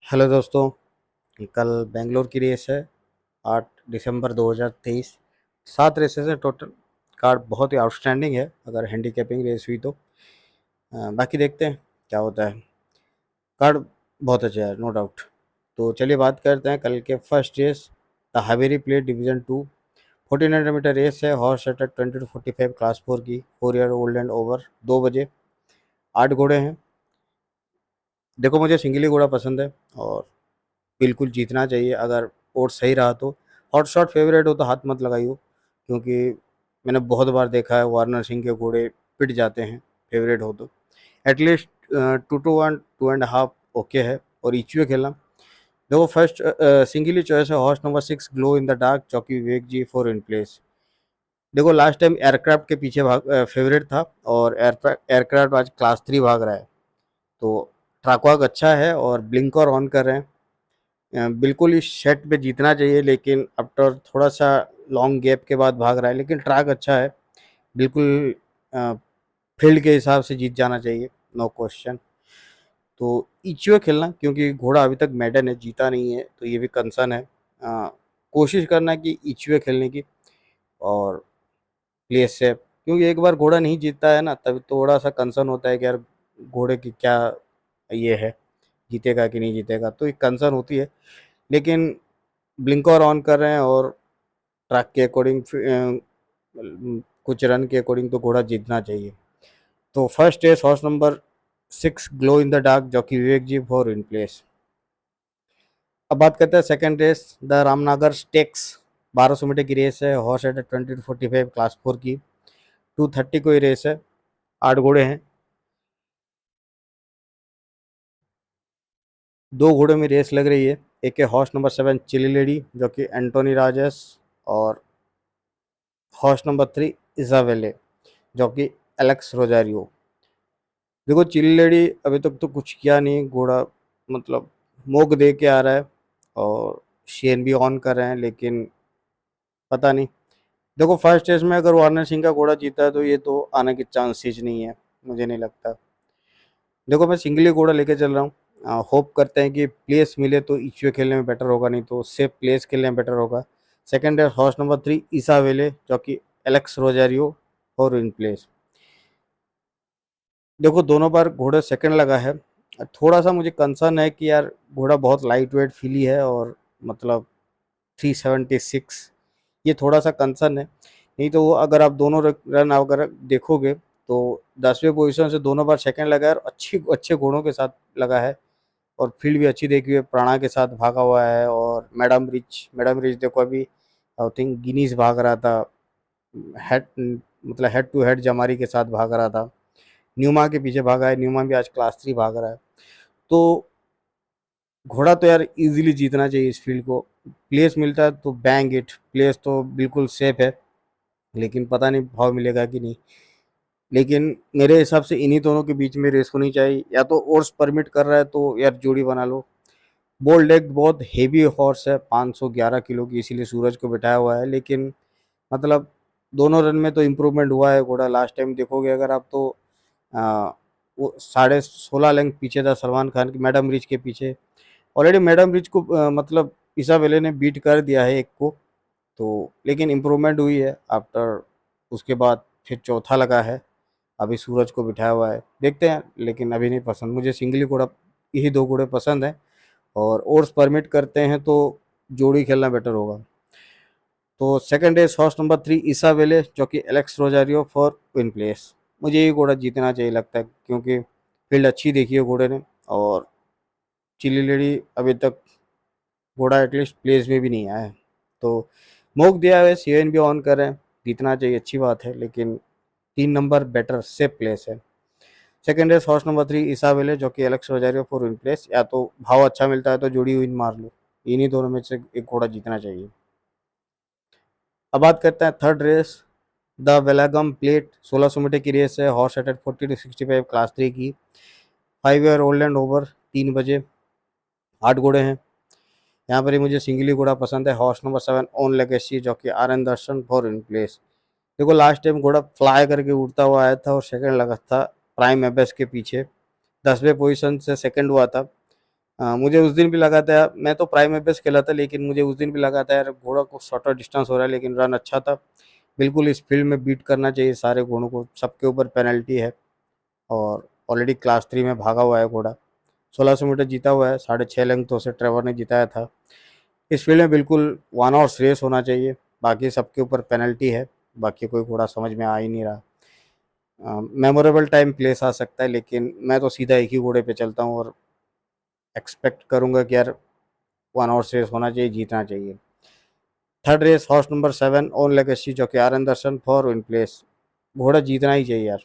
Hello दोस्तों। कल बेंगलोर की रेस है 8 दिसंबर 2023। 7 रेसेस है टोटल। कार्ड बहुत ही आउटस्टैंडिंग है अगर हैंडीकैपिंग रेस हुई तो। बाकी देखते हैं क्या होता है। कार्ड बहुत अच्छा है, नो डाउट। तो चलिए बात करते हैं कल के first race, the Haveri plate division 2। 1400 metre race है, हॉर्स रेटेड 20 to 45, क्लास 4 की, 4 ईयर ओल्ड एंड ओवर, 2 बजे। 8 घोड़े हैं। देखो मुझे सिंगली घोड़ा पसंद है और बिल्कुल जीतना चाहिए अगर और सही रहा तो। हॉट शॉट फेवरेट हो तो हाथ मत लगाइयो, क्योंकि मैंने बहुत बार देखा है वार्नर सिंह के घोड़े पिट जाते हैं फेवरेट हो तो। एटलीस्ट 2 to 1, 2.5 ओके है। और इचुए खेलना। देखो फर्स्ट सिंगली चॉइस है horse number 6 glow in the dark, चौकी विवेक जी, 4 इन प्लेस। देखो लास्ट टाइम एयरक्राफ्ट के पीछे भाग फेवरेट था और एयरक्राफ्ट आज क्लास 3 भाग रहा है। तो ट्रैक वाक अच्छा है और ब्लिंकर ऑन कर रहे हैं। बिल्कुल इस सेट पे जीतना चाहिए, लेकिन आफ्टर थोड़ा सा लॉन्ग गैप के बाद भाग रहा है, लेकिन ट्रैक अच्छा है। बिल्कुल फील्ड के हिसाब से जीत जाना चाहिए, नो क्वेश्चन। तो इचुए खेलना, क्योंकि घोड़ा अभी तक मेडन है, जीता नहीं है, तो ये भी कंसर्न है। कोशिश करना कि इचुए खेलने की और प्लेस से, क्योंकि एक बार घोड़ा नहीं जीतता है ना, तब थोड़ा सा कंसर्न होता है कि यार घोड़े की क्या ये है, जीतेगा कि नहीं जीतेगा, तो एक कंसर्न होती है। लेकिन ब्लिंकर ऑन कर रहे हैं और ट्रैक के अकॉर्डिंग कुछ रन के अकॉर्डिंग तो घोड़ा जीतना चाहिए। तो first race horse number 6 glow in the dark, jockey Vivek ji, 4 in place. अब बात करते हैं second race, the Ramanagar stakes. 1200 metre की रेस है, हॉर्स एट 20 to 45, क्लास 4 की, 2:30 को ये रेस है। 8 घोड़े हैं। 2 घोड़े में रेस लग रही है। एक है हॉर्स नंबर 7 चिली लेडी, जो कि एंटोनी राजेस, और हॉर्स नंबर 3 इजावेले, जो कि एलेक्स रोजारियो। देखो चिल्ली लेडी अभी तक तो कुछ किया नहीं, घोड़ा मतलब मोक दे के आ रहा है और शेन भी ऑन कर रहे हैं, लेकिन पता नहीं। देखो फर्स्ट स्टेज में अगर वार्नर सिंह का घोड़ा जीता है तो ये तो आने के चांसेस नहीं है, मुझे नहीं लगता। देखो मैं सिंगली घोड़ा लेके चल रहा हूँ। होप करते हैं कि प्लेस मिले तो इचुए खेलने में बेटर होगा, नहीं तो सेफ प्लेस खेलने में बेटर होगा। सेकंड है हॉर्स नंबर 3 ईसा वेले, जो कि एलेक्स रोजारियो, और इन प्लेस। देखो दोनों बार घोड़ा सेकंड लगा है। थोड़ा सा मुझे कंसर्न है कि यार घोड़ा बहुत लाइट वेट फीली है और मतलब 376, ये थोड़ा सा कंसर्न है। नहीं तो वो अगर आप दोनों रन अगर देखोगे तो 10वें पोजीशन से दोनों बार सेकंड लगा है और अच्छी अच्छे घोड़ों के साथ लगा है। और फील्ड भी अच्छी देखी हुई है, प्राणा के साथ भागा हुआ है, और मैडम रिच देखो अभी आई थिंक गिनीज भाग रहा था। हेड मतलब हेड टू हेड जमारी के साथ भाग रहा था। न्यूमा के पीछे भागा है, न्यूमा भी आज क्लास 3 भाग रहा है। तो घोड़ा तो यार इजीली जीतना चाहिए इस फील्ड को। प्लेस मिलता है तो बैंग इट, प्लेस तो बिल्कुल सेफ है, लेकिन पता नहीं भाव मिलेगा कि नहीं। लेकिन मेरे हिसाब से इन्हीं दोनों के बीच में रेस होनी चाहिए, या तो ओर्स परमिट कर रहा है तो यार जोड़ी बना लो। बोल्ड एक बहुत हेवी हॉर्स है, 511 किलो की, इसीलिए सूरज को बिठाया हुआ है, लेकिन मतलब दोनों रन में तो इम्प्रूवमेंट हुआ है घोड़ा। लास्ट टाइम देखोगे अगर आप तो आ, वो 16.5 लेंथ पीछे था सलमान खान की, मैडम रिच के पीछे। ऑलरेडी मैडम रिच को मतलब इसाबेले ने बीट कर दिया है एक को। तो लेकिन इम्प्रूवमेंट हुई है आफ्टर, उसके बाद फिर चौथा लगा है। अभी सूरज को बिठाया हुआ है, देखते हैं। लेकिन अभी नहीं पसंद मुझे सिंगली घोड़ा, यही 2 घोड़े पसंद हैं। और ओर्स परमिट करते हैं तो जोड़ी खेलना बेटर होगा। तो सेकंड रेस हॉर्स नंबर 3 इसाबेले, जो कि Alex Rosario, for win place. मुझे ये घोड़ा जीतना चाहिए लगता है, क्योंकि फील्ड अच्छी देखी है घोड़े ने, और चिली लेडी अभी तक घोड़ा एटलीस्ट प्लेस में भी नहीं आया है। तो मोक दिया है, सीएन भी ऑन कर रहे हैं, जीतना चाहिए अच्छी बात है, लेकिन 3 नंबर बेटर सेफ प्लेस है। सेकंड रेस हॉर्स नंबर 3 इसाबेले, जो कि Alex Rosario, for win place. या तो भाव अच्छा मिलता है तो जोड़ी विन मार लो, इन्हीं दोनों में से एक घोड़ा जीतना चाहिए। अब बात करते हैं third race, the Velagam plate. 1600 metre की रेस है, हॉर्स एटेड 40 to 65, क्लास 3 की, 5 ईयर ओल्ड एंड ओवर, 3 बजे। 8 घोड़े हैं। यहाँ पर ही मुझे सिंगली घोड़ा पसंद है, हॉर्स नंबर 7 ओन लेगेसी, जो कि R N Darshan, four in place. देखो लास्ट टाइम घोड़ा फ्लाई करके उड़ता हुआ आया था और सेकंड लगा था प्राइम एबेस के पीछे। 10वें पोजीशन से सेकंड हुआ था। मुझे उस दिन भी लगा था, मैं तो प्राइम एपेस खेला था, लेकिन मुझे उस दिन भी लगा था यार घोड़ा को शॉर्टर डिस्टेंस हो रहा है, लेकिन रन अच्छा था। बिल्कुल इस फील्ड में बीट करना चाहिए सारे घोड़ों को, सबके ऊपर पेनल्टी है। और ऑलरेडी क्लास 3 में भागा हुआ है घोड़ा, 1600 मीटर जीता हुआ है, 6.5 लेंथों से ट्रेवर ने जिताया था। इस फील्ड में बिल्कुल वन हॉर्स रेस होना चाहिए, बाकी सबके ऊपर पेनल्टी है। बाकी कोई घोड़ा समझ में आ ही नहीं रहा। मेमोरेबल टाइम प्लेस आ सकता है, लेकिन मैं तो सीधा एक ही घोड़े पे चलता हूँ और एक्सपेक्ट करूंगा कि यार वन हॉर्स रेस होना चाहिए, जीतना चाहिए। Third race horse number 7 own legacy, जो कि R N Darshan for win place. घोड़ा जीतना ही चाहिए यार,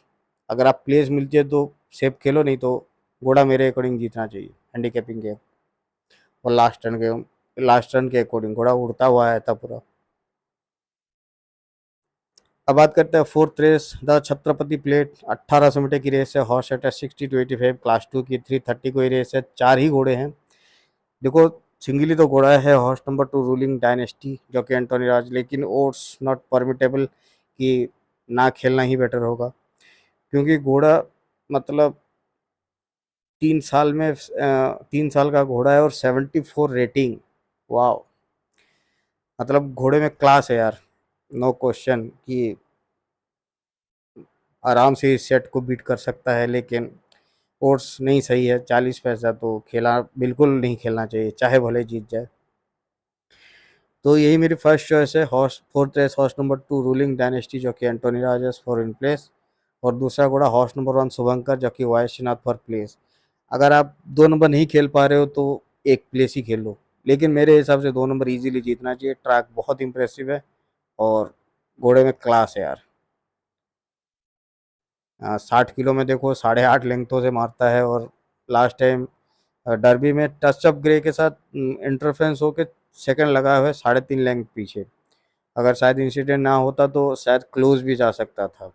अगर आप प्लेस मिलती है तो सेफ खेलो, नहीं तो घोड़ा मेरे अकॉर्डिंग जीतना चाहिए हैंडीकैपिंग के। और लास्ट रन के अकॉर्डिंग घोड़ा उड़ता हुआ आया था पूरा। अब बात करते हैं fourth race, the Chhatrapati plate. 1800 meter की रेस है, हॉर्स एट 60-85, क्लास 2 की 330 कोई रेस है, 4 ही घोड़े हैं। देखो सिंगली तो घोड़ा है हॉर्स नंबर 2 रूलिंग डायनेस्टी, जो कि एंटोनी राज, लेकिन ओट्स नॉट परमिटेबल कि ना खेलना ही बेटर होगा, क्योंकि घोड़ा मतलब 3 साल का घोड़ा है और 74 रेटिंग। वाह, मतलब घोड़े में क्लास है यार, नो क्वेश्चन कि आराम से इस सेट को बीट कर सकता है। लेकिन ओट्स नहीं सही है, 40 पैसा तो खेला बिल्कुल नहीं खेलना चाहिए, चाहे भले जीत जाए। तो यही मेरी फर्स्ट चॉइस है, horse fourth race horse number 2 ruling dynasty, जो कि Antony Raj for in place. और दूसरा घोड़ा हॉर्स नंबर 1 शुभंकर, जो कि वायश्रीनाथ फॉर प्लेस। अगर आप 2 नंबर नहीं खेल पा रहे हो तो एक प्लेस ही खेल लो, लेकिन मेरे हिसाब से 2 नंबर इजीली जीतना चाहिए। ट्रैक बहुत इंप्रेसिव है और घोड़े में क्लास है यार। 60 किलो में देखो 8.5 लेंथों से मारता है, और लास्ट टाइम डर्बी में टचअप ग्रे के साथ इंटरफेरेंस होके सेकंड लगा हुआ है 3.5 लेंथ पीछे। अगर शायद इंसिडेंट ना होता तो शायद क्लोज भी जा सकता था।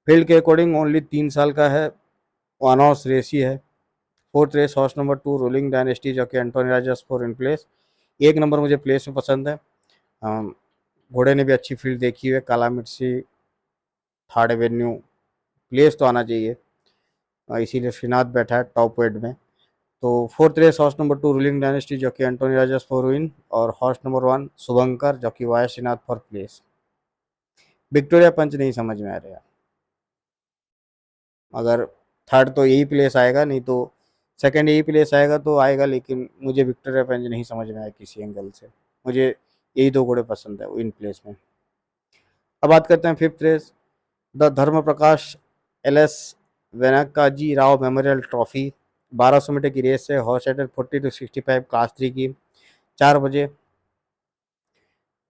फील्ड के अकॉर्डिंग ओनली 3 साल का है, वन हॉर्स रेस ही है। Fourth race horse number 2 ruling dynasty, जो कि Antony Rajas four in place. 1 नंबर मुझे प्लेस में पसंद है। अम, घोड़े ने भी अच्छी फील्ड देखी हुई है, काला मिर्ची, थर्ड एवेन्यू, प्लेस तो आना चाहिए। इसीलिए श्रीनाथ बैठा है टॉप वेट में। तो fourth race horse number 2 ruling dynasty, जो कि एंटोनी राजस फॉर विन, और हॉर्स नंबर 1 शुभंकर, जो कि via Srinath for place. Victoria punch नहीं समझ में आ रहा। अगर थर्ड तो यही प्लेस आएगा, नहीं तो सेकंड यही प्लेस आएगा तो आएगा, लेकिन मुझे विक्टोरिया पंच नहीं समझ में आया किसी एंगल से। मुझे यही 2 घोड़े पसंद है इन प्लेस में। अब बात करते हैं fifth race, the Dharam Prakash L S Venakaji Rao memorial trophy. 1200 metre की रेस है, हॉर्स राइडर 40-65, क्लास 3 की, 4 बजे।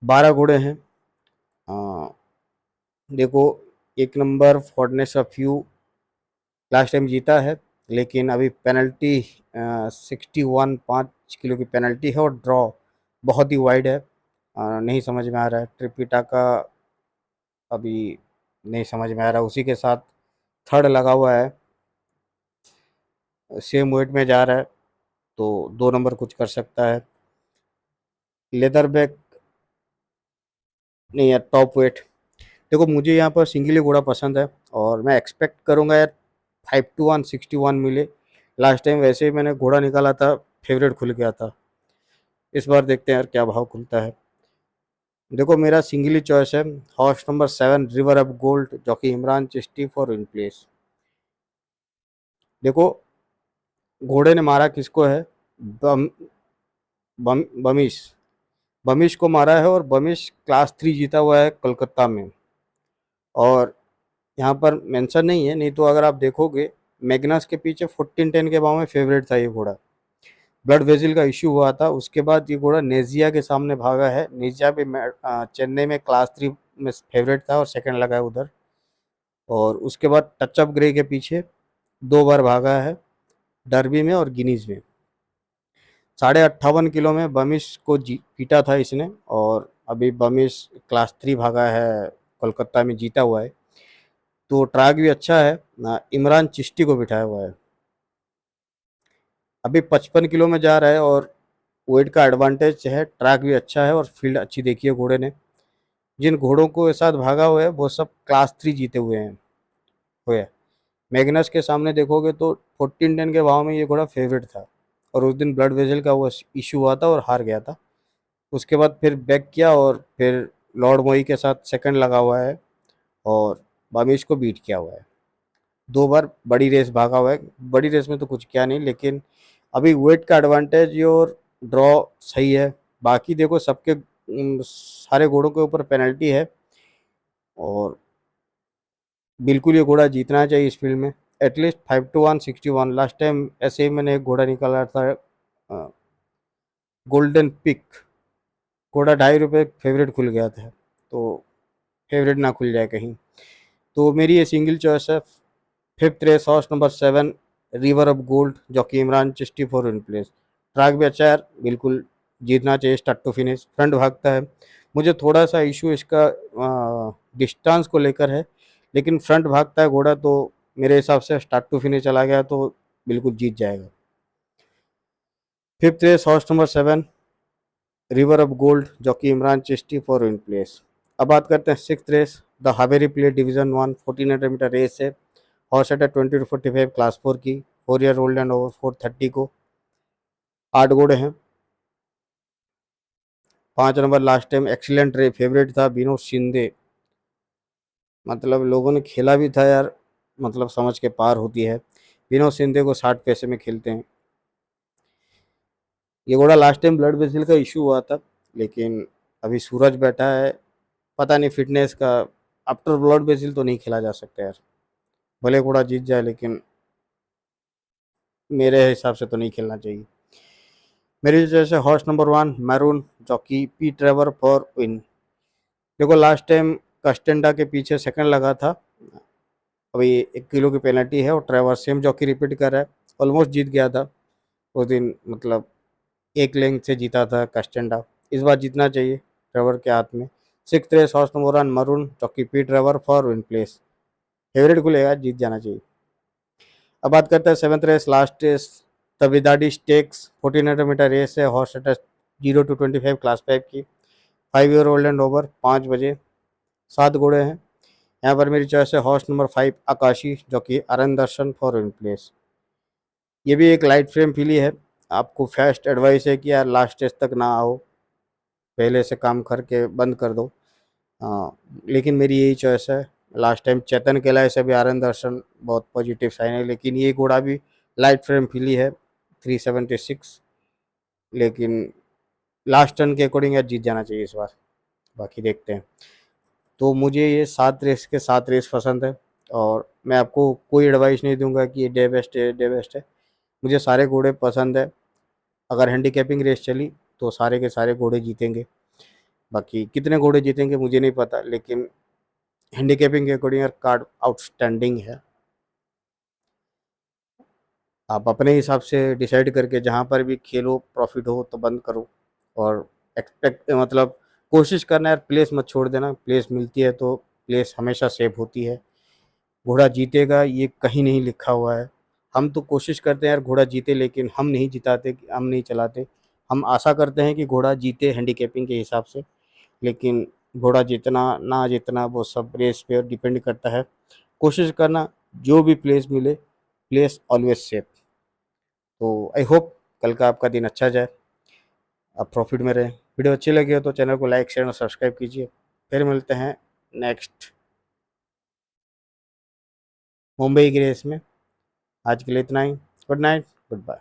12 घोड़े हैं। आ, देखो 1 number fondness of you last time जीता है, लेकिन अभी पेनल्टी 61 5 किलो की पेनल्टी है, और ड्रॉ बहुत ही वाइड है। नहीं समझ में आ रहा है ट्रिपिटा का, अभी नहीं समझ में आ रहा। उसी के साथ थर्ड लगा हुआ है, सेम वेट में जा रहा है, तो 2 नंबर कुछ कर सकता है। लेदर बैक नहीं यार, टॉप वेट। देखो मुझे यहाँ पर सिंगली घोड़ा पसंद है, और मैं एक्सपेक्ट करूँगा यार 5-1 61 मिले। लास्ट टाइम वैसे ही मैंने घोड़ा निकाला था, फेवरेट खुल गया था। इस बार देखते हैं यार क्या भाव खुलता है। देखो मेरा सिंगली चॉइस है, horse number 7 river of gold, जो कि Imran Chishti four in place. देखो घोड़े ने मारा किसको है, बम, बमिश। बमिश को मारा है, और बमिश क्लास 3 जीता हुआ है कोलकाता में। और यहाँ पर मेंशन नहीं है, नहीं तो अगर आप देखोगे मैग्नस के पीछे 14-10 के भाव में फेवरेट था ये घोड़ा। ब्लड वेजिल का इश्यू हुआ था, उसके बाद ये घोड़ा नेजिया के सामने भागा है। नेजिया भी चेन्नई में क्लास 3 में फेवरेट था और सेकंड लगा है उधर। और उसके बाद टचअप ग्रे के पीछे 2 बार भागा है, डर्बी में और गिनीज में। 58.5 किलो में बमिश को पीटा था इसने, और अभी बमिश क्लास 3 भागा है, कोलकाता में जीता हुआ है। तो ट्रैक भी अच्छा है इमरान चिश्ती को बिठाया हुआ है। अभी 55 किलो में जा रहा है, और वेट का एडवांटेज है, ट्रैक भी अच्छा है और फील्ड अच्छी देखी है घोड़े ने। जिन घोड़ों को साथ भागा हुआ है वो सब क्लास 3 जीते हुए हैं। मैग्नस के सामने देखोगे तो 14-10 के भाव में ये घोड़ा फेवरेट था, और उस दिन ब्लड वेसल का वो इशू हुआ था और हार गया था। उसके बाद फिर बैक किया और फिर लॉर्ड मोई के साथ सेकंड लगा हुआ है और बामिश को बीट किया हुआ है। 2 बार बड़ी रेस भागा हुआ है। बड़ी रेस में तो कुछ किया नहीं, लेकिन अभी वेट का एडवांटेज और ड्रॉ सही है। बाकी देखो सबके सारे घोड़ों के ऊपर पेनल्टी है और बिल्कुल ये घोड़ा जीतना चाहिए इस फील्ड में। एटलीस्ट 5-1 61। लास्ट टाइम ऐसे ही मैंने एक घोड़ा निकाला था, गोल्डन पिक। घोड़ा ₹2.5 फेवरेट खुल गया था, तो फेवरेट ना खुल जाए कहीं। तो मेरी ये सिंगल चॉइस है। Fifth race horse number 7 river of gold, जो कि Imran Chishti four in place. Track भी अच्छा है, बिल्कुल जीतना चाहिए स्टार्ट टू फिनिश। फ्रंट भागता है। मुझे थोड़ा सा इशू इसका डिस्टेंस को लेकर है, लेकिन फ्रंट भागता है घोड़ा, तो मेरे हिसाब से स्टार्ट टू फिनिश चला गया तो बिल्कुल जीत जाएगा। Fifth race horse number 7 river of gold, जो कि Imran Chishti four in place. अब बात करते हैं six race, the Haveri plate division 1 1400 metre race है। हॉर्स है 20-45 क्लास 4 की, 4 ईयर ओल्ड एंड ओवर 430 को। 8 घोड़े हैं। 5 नंबर लास्ट टाइम एक्सीलेंट रे फेवरेट था विनोद शिंदे। मतलब लोगों ने खेला भी था यार, मतलब समझ के पार होती है। विनोद शिंदे को 60 पैसे में खेलते हैं। ये घोड़ा लास्ट टाइम ब्लड वेसल का इशू हुआ था, लेकिन अभी सूरज बैठा है। पता नहीं फिटनेस का, आफ्टर ब्लड वेसल तो नहीं खेला जा सकता यार। भले घोड़ा जीत जाए, लेकिन मेरे हिसाब से तो नहीं खेलना चाहिए। मेरी जैसे horse number 1 maroon, jockey P Trevor for win. देखो लास्ट टाइम कस्टेंडा के पीछे सेकंड लगा था। अभी 1 किलो की पेनल्टी है और ट्रेवर सेम जॉकी रिपीट कर रहा है। ऑलमोस्ट जीत गया था उस दिन, मतलब एक लेंथ से जीता था कस्टेंडा। इस बार जीतना चाहिए ट्रेवर के हाथ में। Six race horse number 1 maroon, jockey P Trevor for win place. Favourite को लेगा, जीत जाना चाहिए। अब बात करते हैं seventh race last race, the विदाडी स्टेक्स 1400 मीटर रेस है। हॉर्स 0-25 क्लास 5 की, 5 ईयर ओल्ड एंड ओवर। 5 बजे। 7 घोड़े हैं। यहाँ पर मेरी चॉइस है हॉर्स नंबर 5 आकाशी, जो कि अरन दर्शन फॉर इन प्लेस। ये भी एक लाइट फ्रेम फिली है। आपको फर्स्ट एडवाइस है कि यार लास्ट स्टेज तक ना आओ, पहले से काम करके बंद कर दो। लेकिन मेरी यही चॉइस है। लास्ट टाइम चेतन केलाई से भी आनंद दर्शन बहुत पॉजिटिव साइन है, लेकिन ये घोड़ा भी लाइट फ्रेम फिली है 376। लेकिन लास्ट टर्न के अकॉर्डिंग यार जीत जाना चाहिए इस बार। बाकी देखते हैं। तो मुझे ये 7 रेस के 7 रेस पसंद है, और मैं आपको कोई एडवाइस नहीं दूंगा कि ये डे बेस्ट है डे बेस्ट है। मुझे सारे घोड़े पसंद है। अगर हैंडीकैपिंग रेस चली तो सारे के सारे घोड़े जीतेंगे। बाकी कितने घोड़े जीतेंगे मुझे नहीं पता, लेकिन हैंडीकैपिंग के अकॉर्डिंग यार कार्ड आउटस्टैंडिंग है। आप अपने हिसाब से डिसाइड करके जहाँ पर भी खेलो, प्रॉफिट हो तो बंद करो। और एक्सपेक्ट मतलब कोशिश करना यार, प्लेस मत छोड़ देना। प्लेस मिलती है तो प्लेस हमेशा सेव होती है। घोड़ा जीतेगा ये कहीं नहीं लिखा हुआ है। हम तो कोशिश करते हैं यार घोड़ा जीते, लेकिन हम नहीं जिताते, हम नहीं चलाते। हम आशा करते हैं कि घोड़ा जीते हैंडीकैपिंग के हिसाब से, लेकिन घोड़ा जीतना ना जीतना वो सब रेस पे डिपेंड करता है। कोशिश करना जो भी प्लेस मिले, प्लेस ऑलवेज सेफ। तो आई होप कल का आपका दिन अच्छा जाए, आप प्रॉफिट में रहें। वीडियो अच्छी लगी हो तो चैनल को लाइक शेयर और सब्सक्राइब कीजिए। फिर मिलते हैं नेक्स्ट मुंबई की रेस में। आज के लिए इतना ही। Good night, good bye.